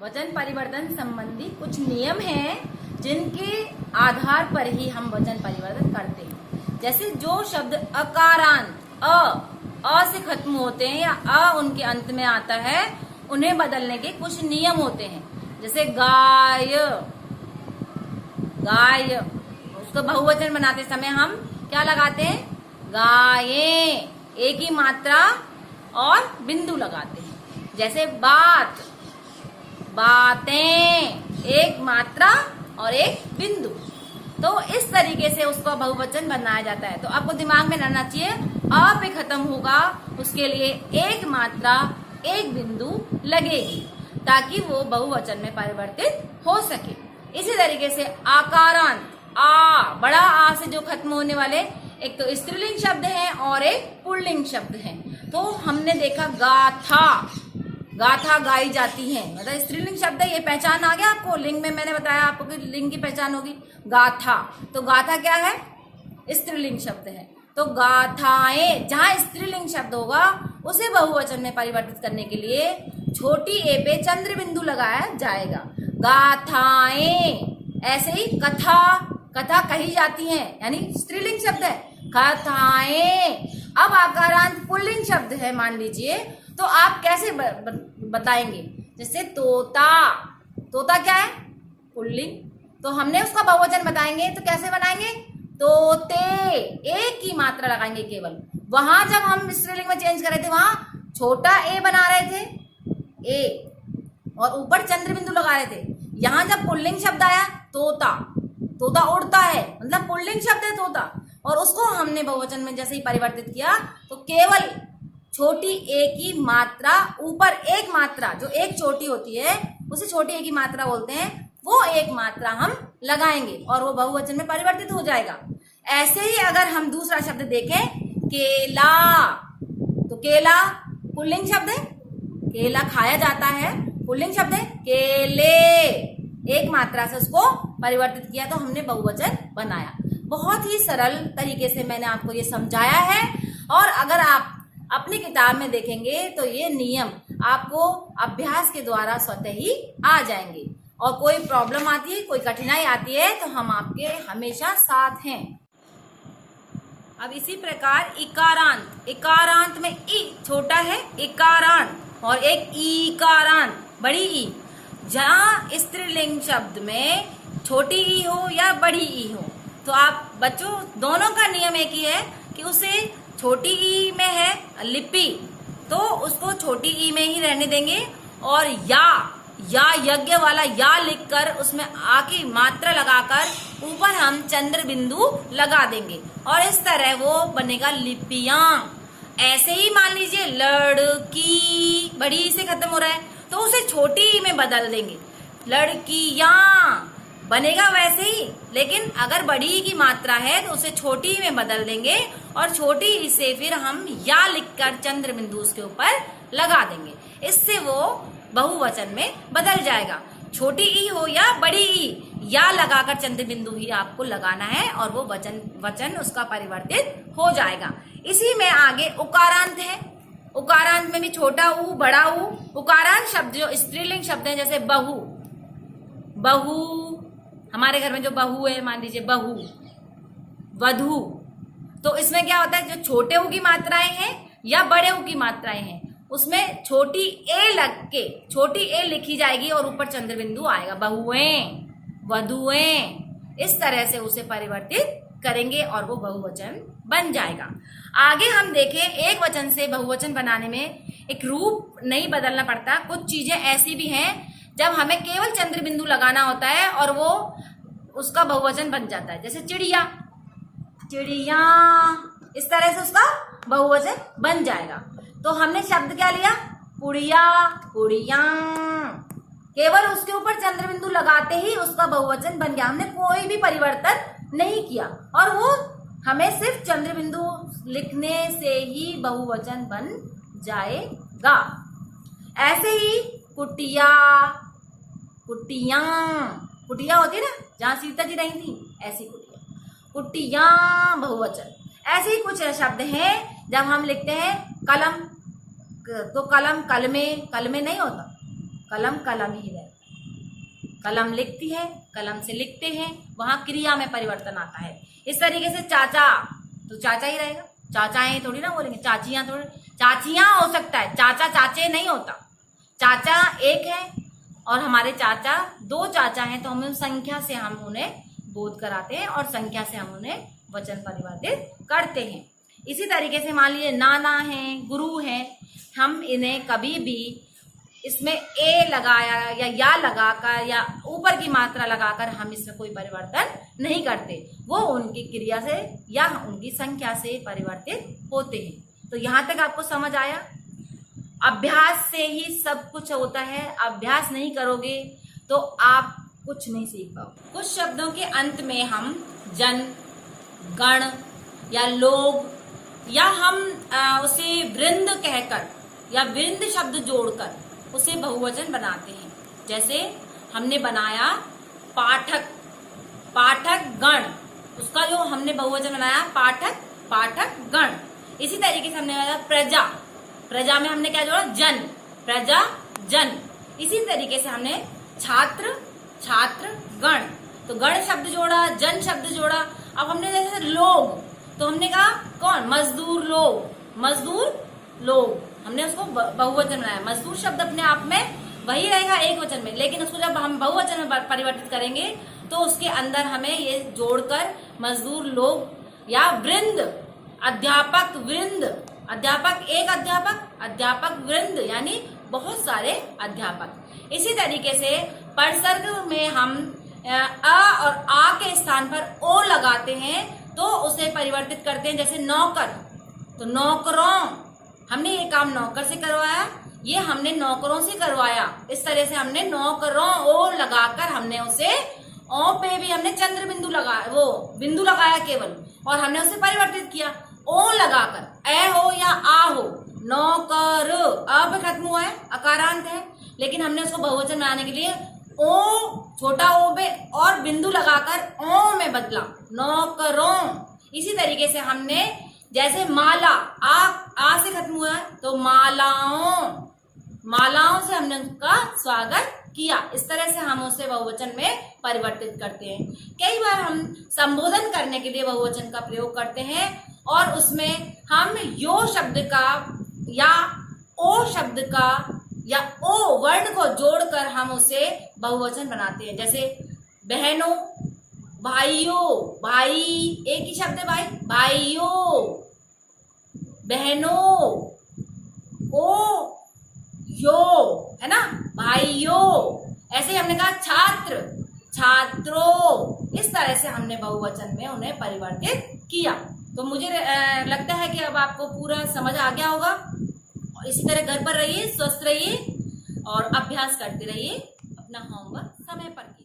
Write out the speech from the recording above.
वचन परिवर्तन संबंधी कुछ नियम हैं जिनके आधार पर ही हम वचन परिवर्तन करते हैं। जैसे जो शब्द अकारांत अ से खत्म होते हैं या उनके अंत में आता है, उन्हें बदलने के कुछ नियम होते हैं। जैसे गाय, गाय, उसको बहुवचन बनाते समय हम क्या लगाते हैं? गाये, एक ही मात्रा और बिंदु लगाते हैं। जैसे बात, बातें, एक मात्रा और एक बिंदु। तो इस तरीके से उसका बहुवचन बनाया जाता है। तो आपको दिमाग में रहना चाहिए, अ पे खत्म होगा, उसके लिए एक मात्रा एक बिंदु लगेगी ताकि वो बहुवचन में परिवर्तित हो सके। इसी तरीके से आकारांत, आ, बड़ा आ से जो खत्म होने वाले एक तो स्त्रीलिंग शब्द है और एक पुल्लिंग शब्द है। तो हमने देखा गाथा, गाथा गाई जाती है, मतलब स्त्रीलिंग शब्द है। ये पहचान आ गया आपको? लिंग में मैंने बताया आपको कि लिंग की पहचान होगी गाथा। तो गाथा क्या है? स्त्रीलिंग शब्द है। तो गाथाएं, जहां स्त्रीलिंग शब्द होगा उसे बहुवचन में परिवर्तित करने के लिए छोटी ए पे चंद्र बिंदु लगाया जाएगा। गाथाएं। ऐसे ही कथा, कथा कही जाती है, यानी स्त्रीलिंग शब्द है, कथाएं। अब आकारांत पुल्लिंग शब्द है मान लीजिए, तो आप कैसे बताएंगे? जैसे तोता, तोता क्या है? पुल्लिंग। तो हमने उसका बहुवचन बताएंगे तो कैसे बनाएंगे? तोते, एक ही मात्रा लगाएंगे केवल। वहां जब हम स्त्रीलिंग में चेंज कर रहे थे, वहां छोटा ए बना रहे थे, ए, और ऊपर चंद्र बिंदु लगा रहे थे। यहां जब पुल्लिंग शब्द आया, तोता, तोता उड़ता है, मतलब पुल्लिंग शब्द है तोता, और उसको हमने बहुवचन में जैसे ही परिवर्तित किया तो केवल छोटी ए की मात्रा, ऊपर एक मात्रा, जो एक चोटी होती है उसे छोटी ए की मात्रा बोलते हैं, वो एक मात्रा हम लगाएंगे और वो बहुवचन में परिवर्तित हो जाएगा। ऐसे ही अगर हम दूसरा शब्द देखें, केला, तो केला पुल्लिंग शब्द है, केला खाया जाता है, पुल्लिंग शब्द है। केले, एक मात्रा से उसको परिवर्तित किया तो हमने बहुवचन बनाया। बहुत ही सरल तरीके से मैंने आपको ये समझाया है, और अगर आप अपनी किताब में देखेंगे तो ये नियम आपको अभ्यास के द्वारा स्वतः ही आ जाएंगे। और कोई प्रॉब्लम आती है, कोई कठिनाई आती है तो हम आपके हमेशा साथ हैं। अब इसी प्रकार इकारांत, इकारांत में ई छोटा है इकारांत, और एक ईकारांत बड़ी ई। जहां स्त्रीलिंग शब्द में छोटी ई हो या बड़ी ई हो, तो आप बच्चों दोनों का नियम एक ही है कि उसे छोटी ई में है लिपि तो उसको छोटी ई में ही रहने देंगे, और या यज्ञ वाला या लिखकर उसमें आ की मात्रा लगाकर ऊपर हम चंद्र बिंदु लगा देंगे, और इस तरह वो बनेगा लिपियां। ऐसे ही मान लीजिए लड़की, बड़ी ई से खत्म हो रहा है तो उसे छोटी ई में बदल देंगे, लड़कियां बनेगा वैसे ही, लेकिन अगर बड़ी ई की मात्रा है तो उसे छोटी ई में बदल देंगे, और छोटी ई से फिर हम या लिखकर चंद्र बिंदु उसके ऊपर लगा देंगे। इससे वो बहुवचन में बदल जाएगा। छोटी ई हो या बड़ी ई, या लगाकर चंद्र बिंदु ही आपको लगाना है और वो वचन उसका परिवर्तित हो जाएगा। इसी में आगे उकारांत है। उकारांत में भी छोटा ऊ बड़ा ऊ। उकारांत शब्द जो स्त्रीलिंग शब्द है, जैसे बहू, बहू, हमारे घर में जो बहू है मान लीजिए बहू, वधू, तो इसमें क्या होता है, जो छोटे ऊ की मात्राएं हैं या बड़े ऊ की मात्राएं हैं उसमें छोटी ए लग के छोटी ए लिखी जाएगी और ऊपर चंद्र बिंदु आएगा, बहुएं, वधुएं। इस तरह से उसे परिवर्तित करेंगे और वो बहुवचन बन जाएगा। आगे हम देखें, एक वचन से बहुवचन बनाने में एक रूप नहीं बदलना पड़ता। कुछ चीजें ऐसी भी हैं जब हमें केवल चंद्र बिंदु लगाना होता है और वो उसका बहुवचन बन जाता है। जैसे चिड़िया, चिड़िया, इस तरह से उसका बहुवचन बन जाएगा। तो हमने शब्द क्या लिया? कुड़िया, कुड़िया, केवल उसके ऊपर चंद्र बिंदु लगाते ही उसका बहुवचन बन गया। हमने कोई भी परिवर्तन नहीं किया और वो हमें सिर्फ चंद्र बिंदु लिखने से ही बहुवचन बन जाएगा। ऐसे ही कुटिया, कुटिया, कुटिया होती है ना जहां सीता जी रही थी, ऐसी कुटिया, कुटिया बहुवचन। ऐसे ही कुछ शब्द हैं जब हम लिखते हैं कलम, तो कलम कलमे, कलमे नहीं होता, कलम कलम ही रहता है। कलम लिखती है, कलम से लिखते हैं, वहां क्रिया में परिवर्तन आता है। इस तरीके से चाचा तो चाचा ही रहेगा, चाचाएं थोड़ी ना बोलेंगे, चाचियां थोड़ी, चाचियां हो सकता है, चाचा चाचे नहीं होता। चाचा एक है और हमारे चाचा दो चाचा हैं, तो हम संख्या से हम उन्हें बोध कराते हैं और संख्या से हम उन्हें वचन परिवर्तित करते हैं। इसी तरीके से मान लीजिए नाना है, गुरु है, हम इन्हें कभी भी इसमें ए लगाया या लगाकर या ऊपर की मात्रा लगाकर हम इसमें कोई परिवर्तन नहीं करते, वो उनकी क्रिया से या उनकी संख्या से परिवर्तित होते हैं। तो यहाँ तक आपको समझ आया। अभ्यास से ही सब कुछ होता है, अभ्यास नहीं करोगे तो आप कुछ नहीं सीख पाओगे। कुछ शब्दों के अंत में हम जन, गण या लोग या हम उसे वृंद कहकर या वृंद शब्द जोड़कर उसे बहुवचन बनाते हैं। जैसे हमने बनाया पाठक, पाठक गण, उसका जो हमने बहुवचन बनाया पाठक, पाठक गण। इसी तरीके से हमने बनाया प्रजा, प्रजा में हमने क्या जोड़ा, जन, प्रजा जन। इसी तरीके से हमने छात्र, छात्र गण, तो गण शब्द जोड़ा, जन शब्द जोड़ा। अब हमने जैसे लोग, तो हमने कहा कौन, मजदूर लोग, मजदूर लोग, हमने उसको बहुवचन बनाया। मजदूर शब्द अपने आप में वही रहेगा एक वचन में, लेकिन उसको जब हम बहुवचन में परिवर्तित करेंगे तो उसके अंदर हमें ये जोड़कर मजदूर लोग या वृंद, अध्यापक वृंद, अध्यापक एक अध्यापक, अध्यापक वृंद यानी बहुत सारे अध्यापक। इसी तरीके से परसर्ग में हम अ और आ के स्थान पर ओ लगाते हैं तो उसे परिवर्तित करते हैं। जैसे नौकर, तो नौकरों, हमने ये काम नौकर से करवाया, ये हमने नौकरों से करवाया। इस तरह से हमने नौकरों ओ लगाकर हमने उसे ओ पे भी हमने चंद्र बिंदु लगाया, वो बिंदु लगाया केवल, और हमने उसे परिवर्तित किया ओ लगाकर। ए हो या आ हो, नौकर अ पे खत्म हुआ है, अकारांत है, लेकिन हमने उसको बहुवचन बनाने के लिए ओ, छोटा ओ पे और बिंदु लगाकर ओ में बदला, नौकरों। इसी तरीके से हमने जैसे माला, आ से खत्म हुआ है तो मालाओं, मालाओं से हमने उनका स्वागत किया। इस तरह से हम उसे बहुवचन में परिवर्तित करते हैं। कई बार हम संबोधन करने के लिए बहुवचन का प्रयोग करते हैं और उसमें हम यो शब्द का या ओ शब्द का या ओ वर्ण को जोड़कर हम उसे बहुवचन बनाते हैं। जैसे बहनों, भाइयों, भाई एक ही शब्द है भाई, भाइयों, बहनों, ओ यो, है ना, भाइयों। ऐसे ही हमने कहा छात्र, छात्रों। इस तरह से हमने बहुवचन में उन्हें परिवर्तित किया। तो मुझे लगता है कि अब आपको पूरा समझ आ गया होगा। इसी तरह घर पर रहिए, स्वस्थ रहिए और अभ्यास करते रहिए। अपना होमवर्क समय पर कीजिए।